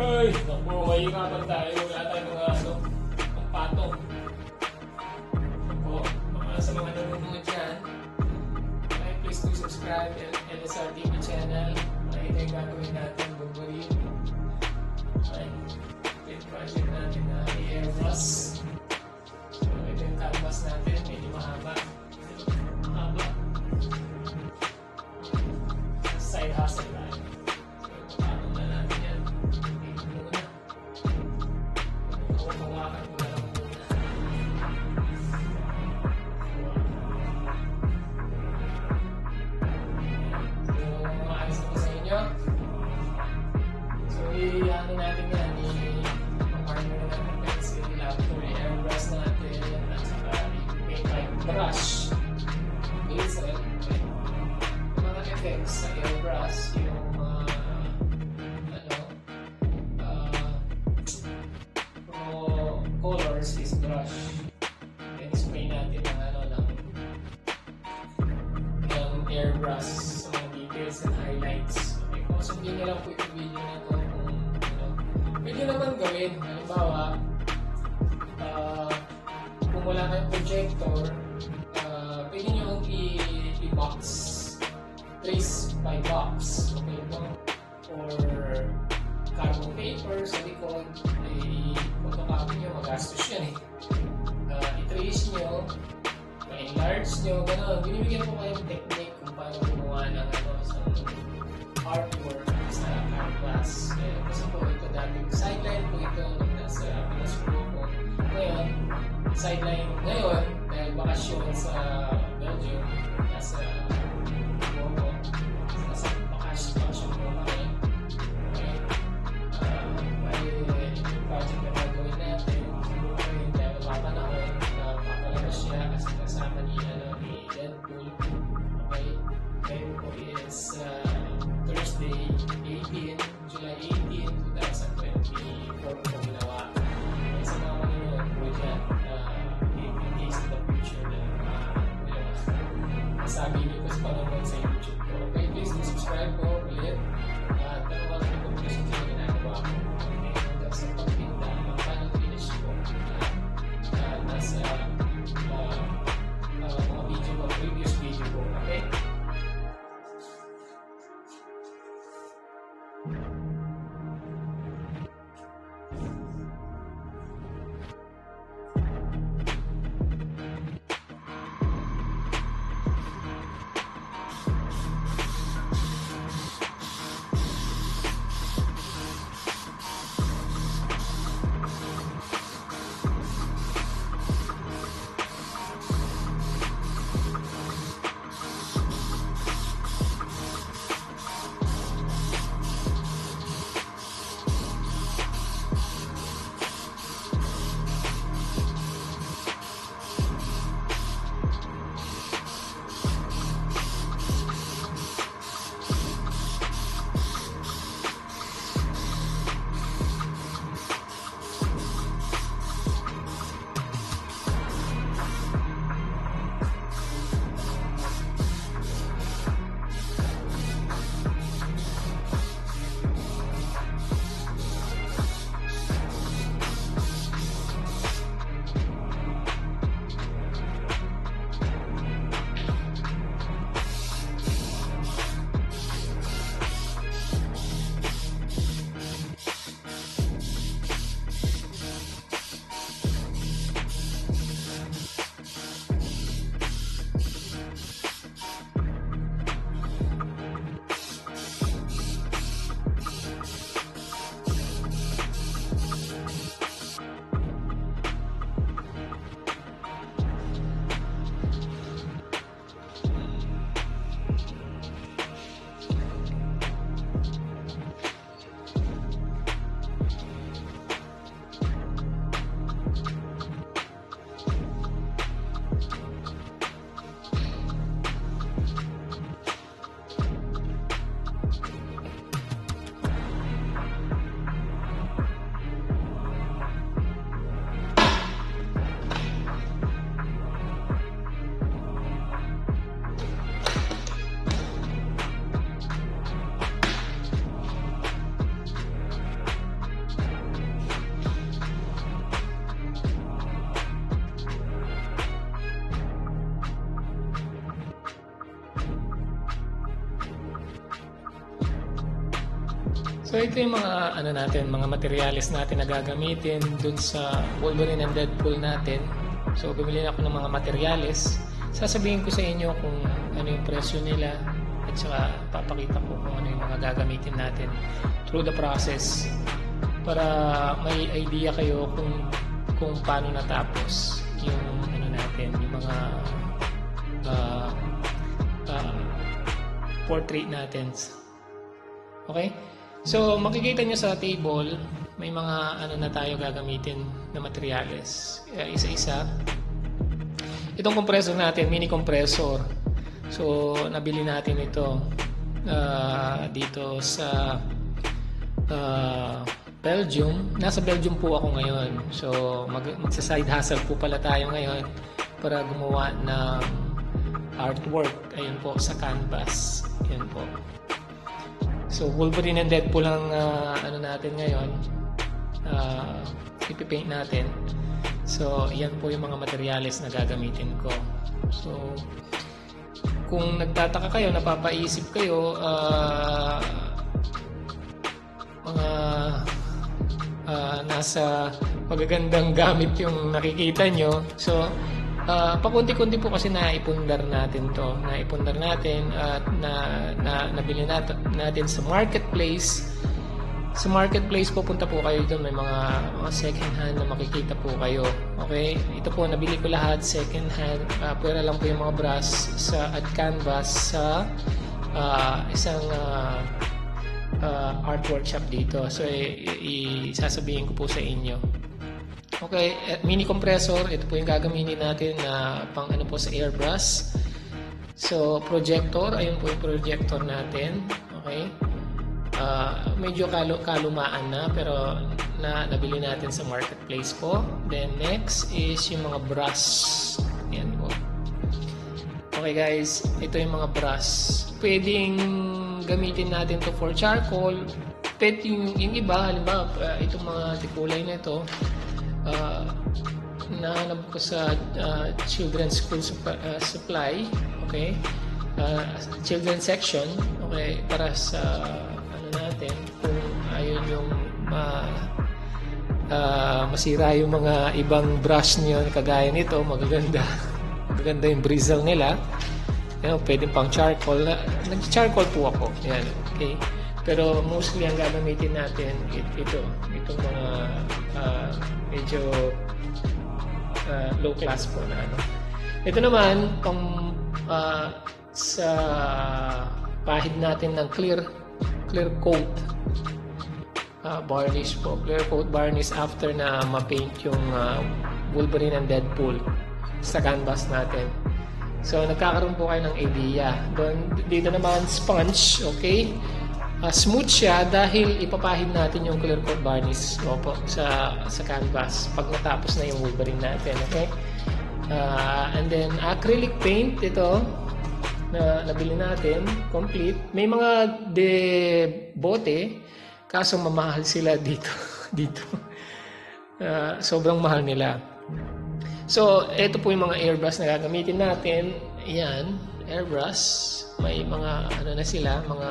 Ay, naku, may ikapan tayo. Wala tayo mga ang patong. Naku, sa mga nanonood dyan, ay please do subscribe LSR TV channel. Ay, ito yung gagawin natin, buburin. Ay, ito yung project natin na i-airbrush. So, ito yung canvas natin, medyo mahaba. Mahaba. Side hustle tayo. So, patong na natin yan. Hawakan ko na lang muna. So, maayos na po sa inyo. So, i-ano natin yan. I-partner na natin pencil after i-airbrush natin at saka i-paint like brush. Okay, so yung mga effects sa airbrush, yung colors is brush. Then spray natin ng airbrush sa mga details and highlights. Okay, kung sundin nyo lang po yung video na ito kung pwede naman gawin. Halimbawa, kung wala kayong projector, pwede nyo i-box. Trace by box. Okay, no? Or carbon paper sa likod, photocopy nyo, magastos yan i-trace nyo, ma-enlarge nyo, gano'n. Binibigyan ko kayong technique kung paano gumawa ng artwork sa canvas. Kasi po ito dating sideline po ito nung nasa Pinas po ko. Ngayon, sideline ngayon, dahil bakasyon sa Belgium, nasa bakasyon po kami. Project na gagawin natin, dahil mapanahon na papalabas siya kasi kasama ni Deadpool. Okay, ngayon po is Thursday 18, July 18, 2024 po ginawa. Sa mga manunod po dyan, 18 days in the future na sabi niyo po sa panonood sa YouTube ko. Okay, please subscribe po ulit at panonood po po sa ginagawa ko. Sa pagpinta ng final finish ko nasa mga video ko, previous video ko, okay? So ito yung mga ano natin, mga materyales natin na gagamitin dun sa Wolverine and Deadpool natin. So bumili ako ng mga materyales. Sasabihin ko sa inyo kung ano yung presyo nila at saka papakita ko kung ano yung mga gagamitin natin through the process para may idea kayo kung paano natapos yung ano natin, yung mga portrait natin. Okay? So, makikita nyo sa table, may mga ano na tayo gagamitin na materyales. Isa-isa. Itong compressor natin, mini compressor. So, nabili natin ito dito sa Belgium. Nasa Belgium po ako ngayon. So, magsa-side hustle po pala tayo ngayon para gumawa ng artwork. Ayun po, sa canvas. Ayun po. So, Wolverine and Deadpool ang ano natin ngayon. Ipipaint natin. So, yan po yung mga materyales na gagamitin ko. So, kung nagtataka kayo, napapaisip kayo, mga nasa magagandang gamit yung nakikita nyo. So, pakunti-kunti po kasi naipundar natin to. Naipundar natin at nabili natin sa marketplace. Sa marketplace pupunta po kayo doon, may mga second hand na makikita po kayo. Okay? Ito po, nabili ko lahat second hand. Pwera lang po yung mga brush at canvas sa isang art workshop dito. So, isasabihin ko po sa inyo. Okay, mini compressor, ito po yung gagamitin natin na pang ano po sa airbrush. So, projector, ayun po yung projector natin. Okay. Medyo kalumaan na pero nabili natin sa marketplace po. Then next is yung mga brush. Yan po. Okay guys, ito yung mga brush. Pwedeng gamitin natin to for charcoal. Pwede yung iba, halimbawa itong mga tikulay na ito, nahanap ko sa children's school supply. Okay. Children's section. Okay, para sa natin kung ayun yung masira yung mga ibang brush niyo kagaya nito, magaganda yung bristle nila. Yan, pwedeng pang charcoal. Nag-charcoal po ako. Yan, okay. Pero mostly ang gagamitin natin itong mga medyo low class po na ano. Ito naman pang sa pahid natin ng clear coat varnish po. Clear coat varnish after na ma-paint yung Wolverine and Deadpool sa canvas natin. So, nagkakaroon po kayo ng idea. Dito naman, sponge, okay? Smooth siya dahil ipapahid natin yung clear coat varnish sa canvas pag natapos na yung Wolverine natin, okay? And then, acrylic paint, ito, na nabili natin, complete. May mga bote, kaso mamahal sila dito. Sobrang mahal nila. So, ito po yung mga airbrush na gagamitin natin. Ayan, airbrush. May mga ano na sila, mga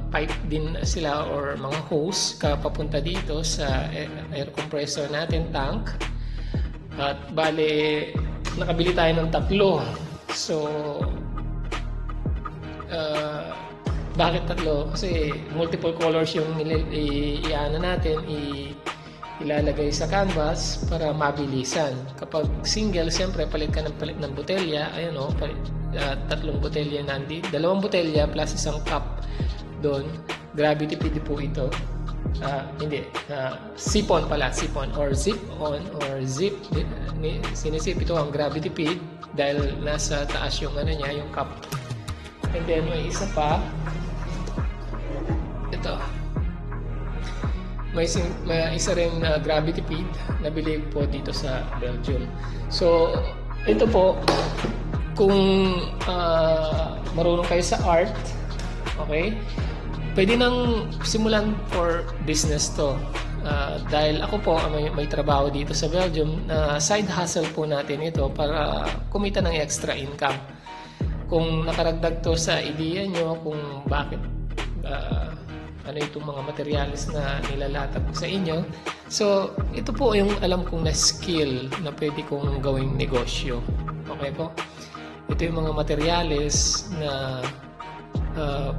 pipe din sila or mga hose papunta dito sa air compressor natin, tank. At bale, nakabili tayo ng 3. So, bakit 3? Kasi multiple colors yung ilalagay sa canvas para mabilisan. Kapag single, siyempre palit ka ng botelya. Ayun o, 3 botelya nandito. 2 botelya plus isang cup doon. Gravity feed po ito. Sipon or zip-on or zip. Sinisip ito ang gravity feed dahil nasa taas yung ano niya, yung cup. And then may isa pa, ito, may isa rin gravity feed nabili po dito sa Belgium. So ito po, kung marunong kayo sa art, okay, pwede nang simulan for business to. Dahil ako po may trabaho dito sa Belgium, side hustle po natin ito para kumita ng extra income. Kung nakaragdag to sa ideya nyo kung bakit ano itong mga materials na nilalatag ko sa inyo. So, ito po yung alam kong na skill na pwede kong gawing negosyo. Okay po? Ito yung mga materials na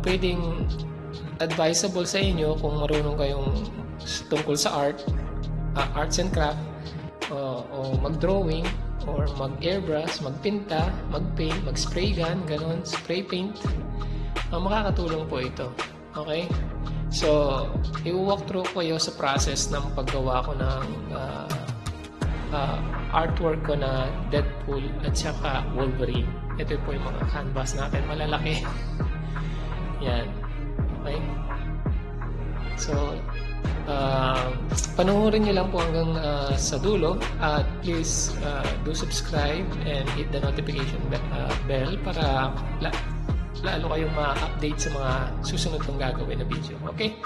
pwedeng advisable sa inyo kung marunong kayong tungkol sa arts and craft, o mag-drawing, or mag-airbrush, magpinta, mag-paint, mag-spray gun, ganon, spray paint. Makakatulong po ito. Okay? So, i-walk through ko kayo sa process ng paggawa ko ng artwork ko na Deadpool at saka Wolverine. Ito po yung mga canvas natin, malalaki. Yan. Okay? So, panoorin nyo lang po hanggang sa dulo, at please do subscribe and hit the notification bell para lalo kayong ma-update sa mga susunod kong gagawin na video. Okay?